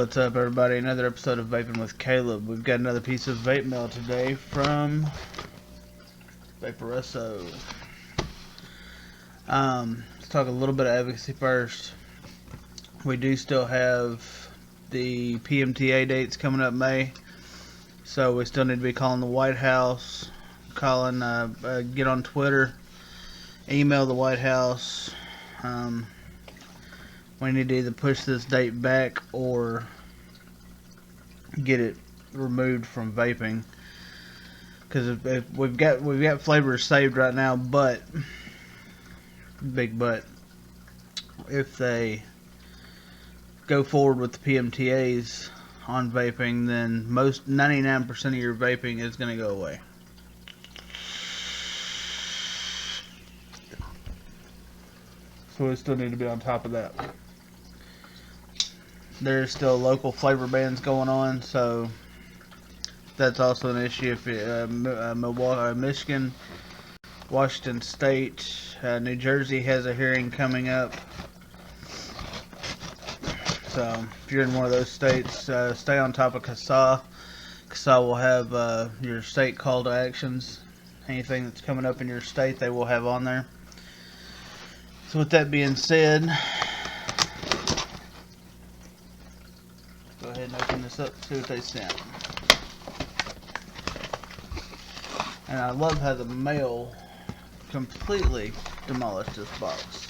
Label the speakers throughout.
Speaker 1: What's up, everybody? Another episode of Vaping with Caleb. We've got another piece of vape mail today from Vaporesso. Let's talk a little bit of advocacy first. We do still have the PMTA dates coming up May, so we still need to be calling the White House, get on Twitter, email the White House. We need to either push this date back or get it removed from vaping, because if we've got flavors saved right now, but big but if they go forward with the PMTAs on vaping, then 99% of your vaping is going to go away. So we still need to be on top of that. There's still local flavor bans going on, so that's also an issue. If Milwaukee, Michigan, Washington State, New Jersey has a hearing coming up. So if you're in one of those states, stay on top of CASA. CASA will have your state call to actions. Anything that's coming up in your state, they will have on there. So with that being said, go ahead and open this up, see what they sent. And I love how the mail completely demolished this box.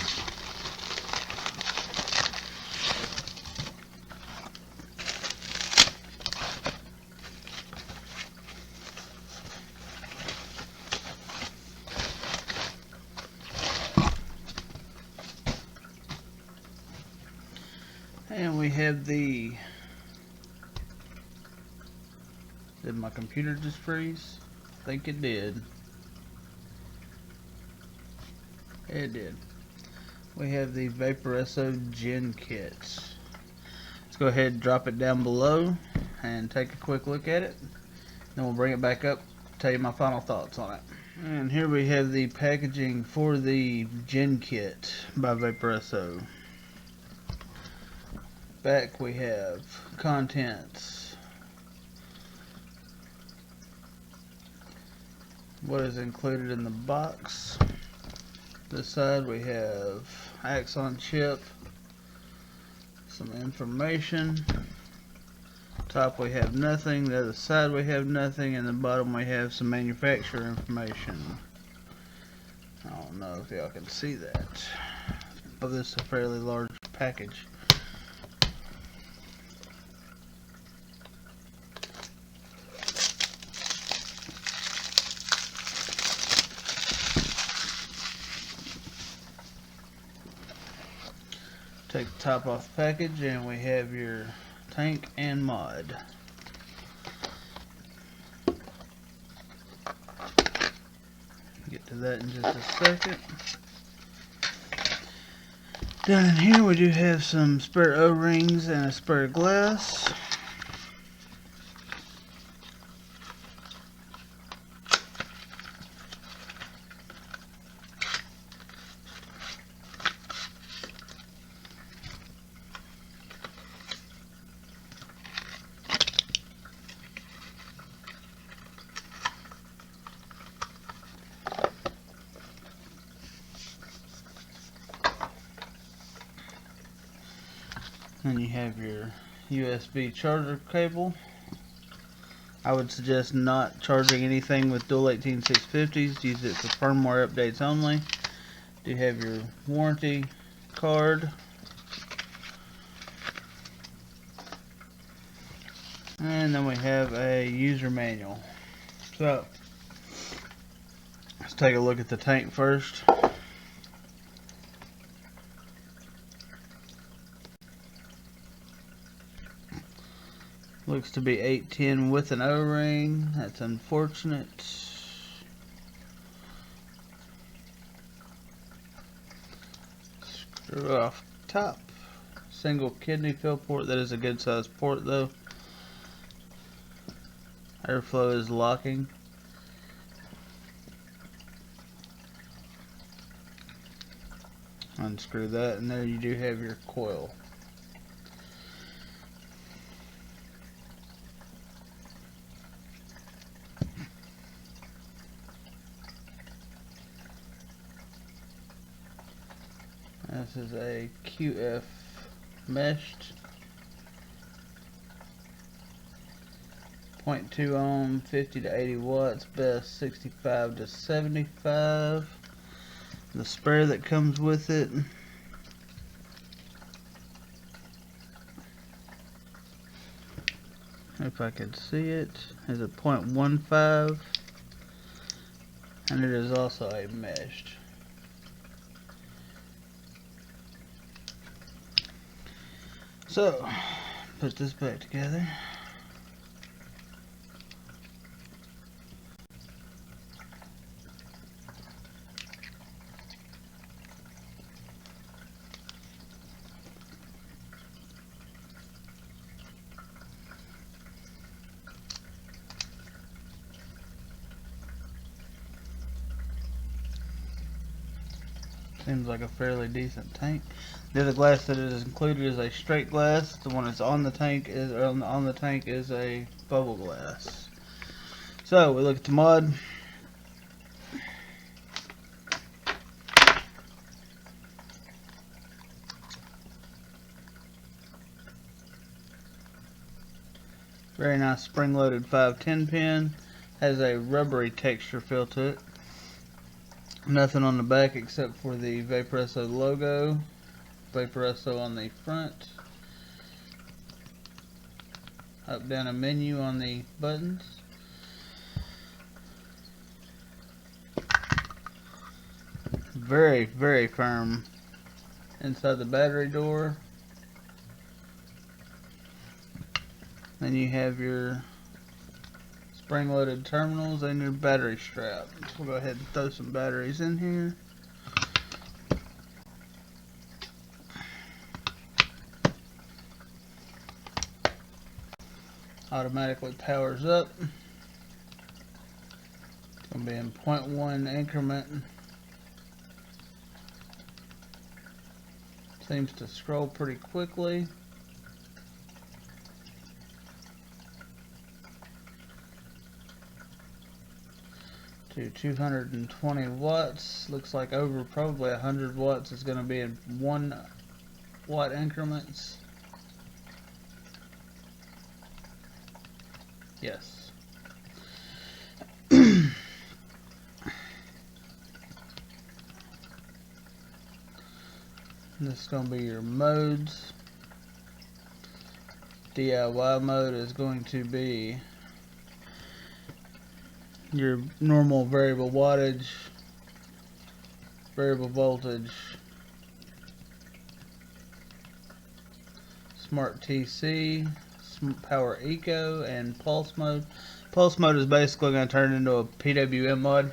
Speaker 1: And we have the... Did my computer just freeze? I think it did. It did. We have the Vaporesso Gen Kit. Let's go ahead and drop it down below and take a quick look at it. Then we'll bring it back up, tell you my final thoughts on it. And here we have the packaging for the Gen Kit by Vaporesso. Back we have contents. What is included in the box. This side we have Axon chip, some information. Top we have nothing, the other side we have nothing, and the bottom we have some manufacturer information. I don't know if y'all can see that, but this is a fairly large package. Take the top off the package and we have your tank and mod. Get to that in just a second. Down in here we do have some spare O-rings and a spare glass. Then you have your USB charger cable. I would suggest not charging anything with dual 18650s. Use it for firmware updates only. You have your warranty card. And then we have a user manual. So, let's take a look at the tank first. Looks to be 810 with an O-ring. That's unfortunate. Screw off top. Single kidney fill port. That is a good size port though. Airflow is locking. Unscrew that, and there you do have your coil. This is a QF meshed 0.2 ohm, 50 to 80 watts, best 65 to 75. The sprayer that comes with it, if I could see it, is a 0.15, and it is also a meshed. So, put this back together. Seems like a fairly decent tank. The other glass that is included is a straight glass. The one that's on the tank is a bubble glass. So we look at the mod. Very nice spring-loaded 510 pin. Has a rubbery texture feel to it. Nothing on the back except for the Vaporesso logo. Vaporesso on the front. Up down a menu on the buttons. Very, very firm inside the battery door. Then you have your spring-loaded terminals and your battery strap. So we'll go ahead and throw some batteries in here. Automatically powers up. It's going to be in 0.1 increment. Seems to scroll pretty quickly. To 220 watts. Looks like over probably 100 watts is going to be in 1 watt increments. Yes. This is going to be your modes. DIY mode is going to be your normal variable wattage, variable voltage, smart TC, power eco, and pulse mode. Pulse mode is basically going to turn into a PWM mod.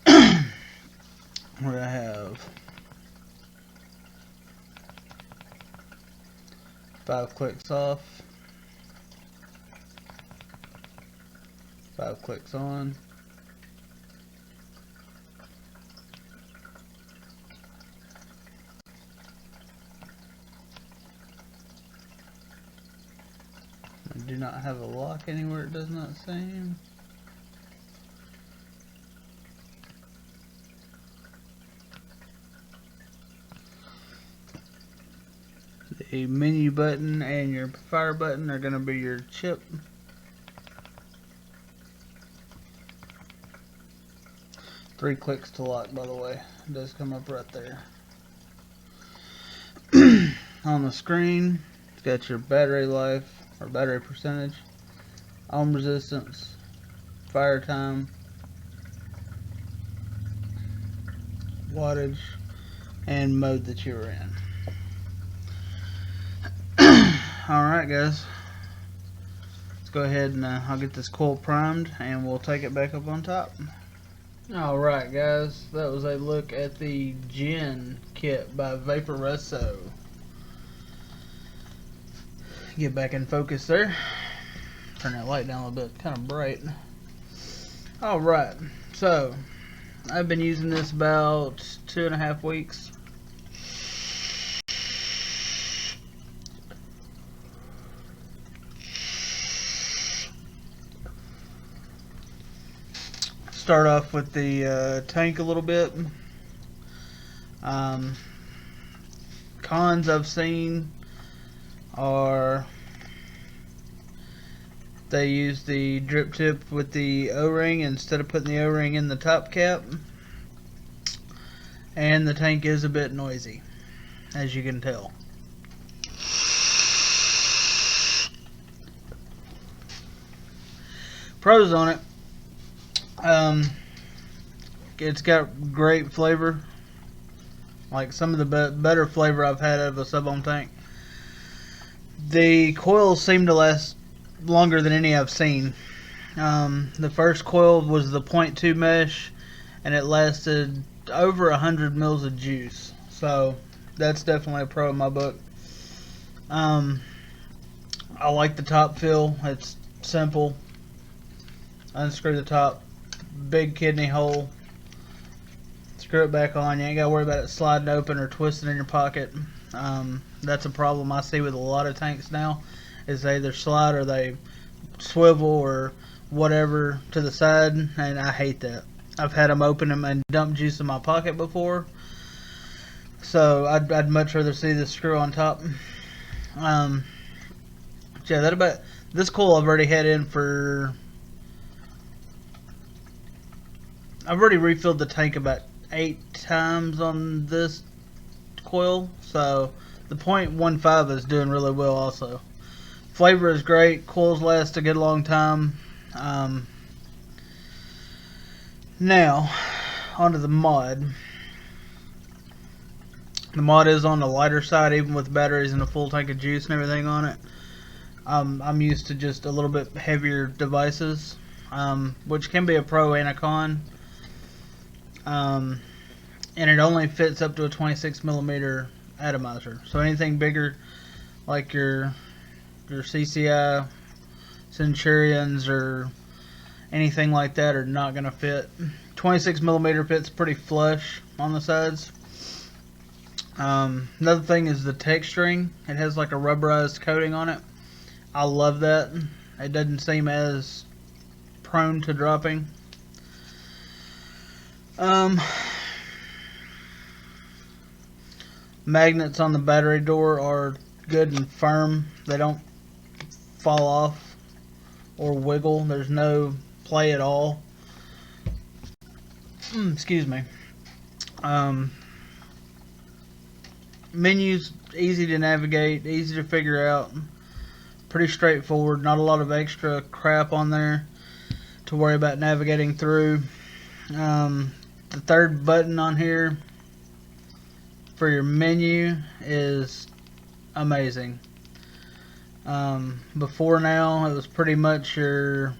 Speaker 1: We're going to have 5 clicks off, 5 clicks on, I do not have a lock anywhere, it does not seem. The menu button and your fire button are going to be your chip. Three clicks to lock, by the way. It does come up right there. On the screen, it's got your battery life, or battery percentage, ohm resistance, fire time, wattage, and mode that you were in. Alright guys, let's go ahead and I'll get this coil primed and we'll take it back up on top. Alright guys, that was a look at the Gen Kit by Vaporesso. Get back in focus there. Turn that light down a little bit, kind of bright. Alright, so I've been using this about 2.5 weeks. Start off with the tank a little bit. cons I've seen are they use the drip tip with the O-ring instead of putting the O-ring in the top cap, and the tank is a bit noisy, as you can tell. Pros on it, it's got great flavor, like some of the better flavor I've had out of a sub-ohm tank. The coils seem to last longer than any I've seen. The first coil was the 0.2 mesh, and it lasted over 100 mils of juice, so that's definitely a pro in my book. I like the top fill. It's simple. Unscrew the top, big kidney hole, screw it back on. You ain't gotta worry about it sliding open or twisting in your pocket. That's a problem I see with a lot of tanks now, is they either slide or they swivel or whatever to the side, and I hate that. I've had them open them and dump juice in my pocket before, so I'd much rather see the screw on top. Yeah, that about this coil I've already had in for. I've already refilled the tank about 8 times on this coil, so the 0.15 is doing really well also. Flavor is great, coils last a good long time. Now, onto the mod. The mod is on the lighter side, even with batteries and a full tank of juice and everything on it. I'm used to just a little bit heavier devices, which can be a pro and a con. And it only fits up to a 26 millimeter atomizer. So anything bigger, like your CCI Centurions or anything like that, are not going to fit. 26 millimeter fits pretty flush on the sides. Another thing is the texturing. It has like a rubberized coating on it. I love that. It doesn't seem as prone to dropping. Magnets on the battery door are good and firm. They don't fall off or wiggle. There's no play at all. Excuse me. Menus easy to navigate, easy to figure out, pretty straightforward. Not a lot of extra crap on there to worry about navigating through. The third button on here for your menu is amazing. Before now, it was pretty much your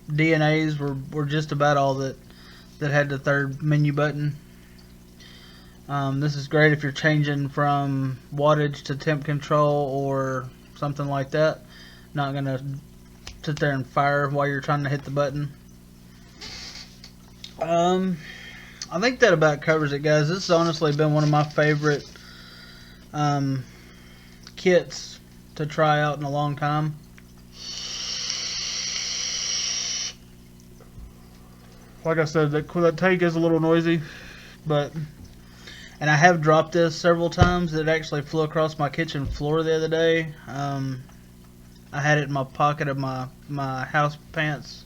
Speaker 1: DNAs were just about all that had the third menu button. This is great if you're changing from wattage to temp control or something like that. Not gonna sit there and fire while you're trying to hit the button. I think that about covers it, guys. This has honestly been one of my favorite kits to try out in a long time. Like I said, that tank is a little noisy, and I have dropped this several times. It actually flew across my kitchen floor the other day. I had it in my pocket of my house pants,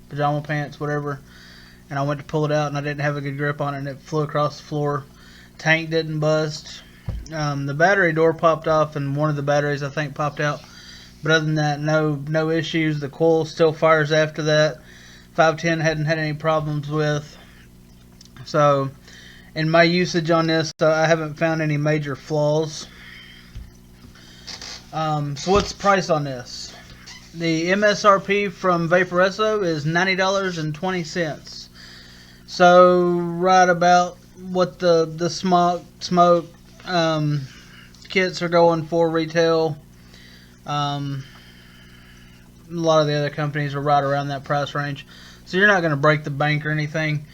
Speaker 1: pajama pants, whatever, and I went to pull it out and I didn't have a good grip on it, and it flew across the floor. Tank didn't bust. The battery door popped off and one of the batteries I think popped out, but other than that, no issues. The coil still fires after that. 510 hadn't had any problems with. So in my usage on this, I haven't found any major flaws. So what's the price on this? The MSRP from Vaporesso is $90.20. So right about what the smoke kits are going for retail. A lot of the other companies are right around that price range, so you're not going to break the bank or anything.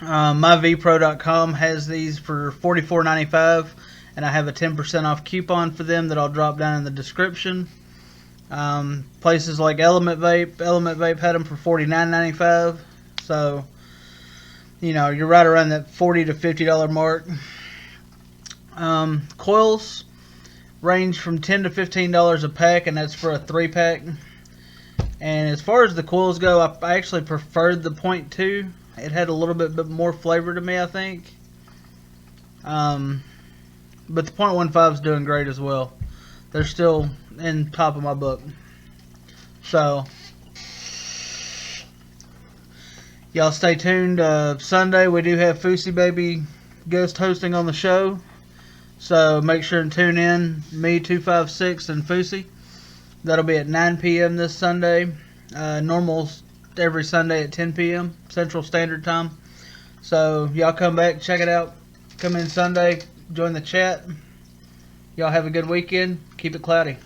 Speaker 1: MyVpro.com has these for $44.95, and I have a 10% off coupon for them that I'll drop down in the description. Places like Element Vape had them for $49.95, so you know you're right around that $40 to $50 mark. Coils range from $10 to $15 a pack, and that's for a 3-pack. And as far as the coils go, I actually preferred the .2. It had a little bit more flavor to me, I think. But the .15 is doing great as well. They're still in top of my book. So y'all stay tuned. Sunday we do have Fousey Baby guest hosting on the show. So make sure and tune in. Me, 256, and Fousey. That'll be at 9 p.m. this Sunday. Normal's every Sunday at 10 p.m. Central Standard Time. So y'all come back, check it out. Come in Sunday, join the chat. Y'all have a good weekend. Keep it cloudy.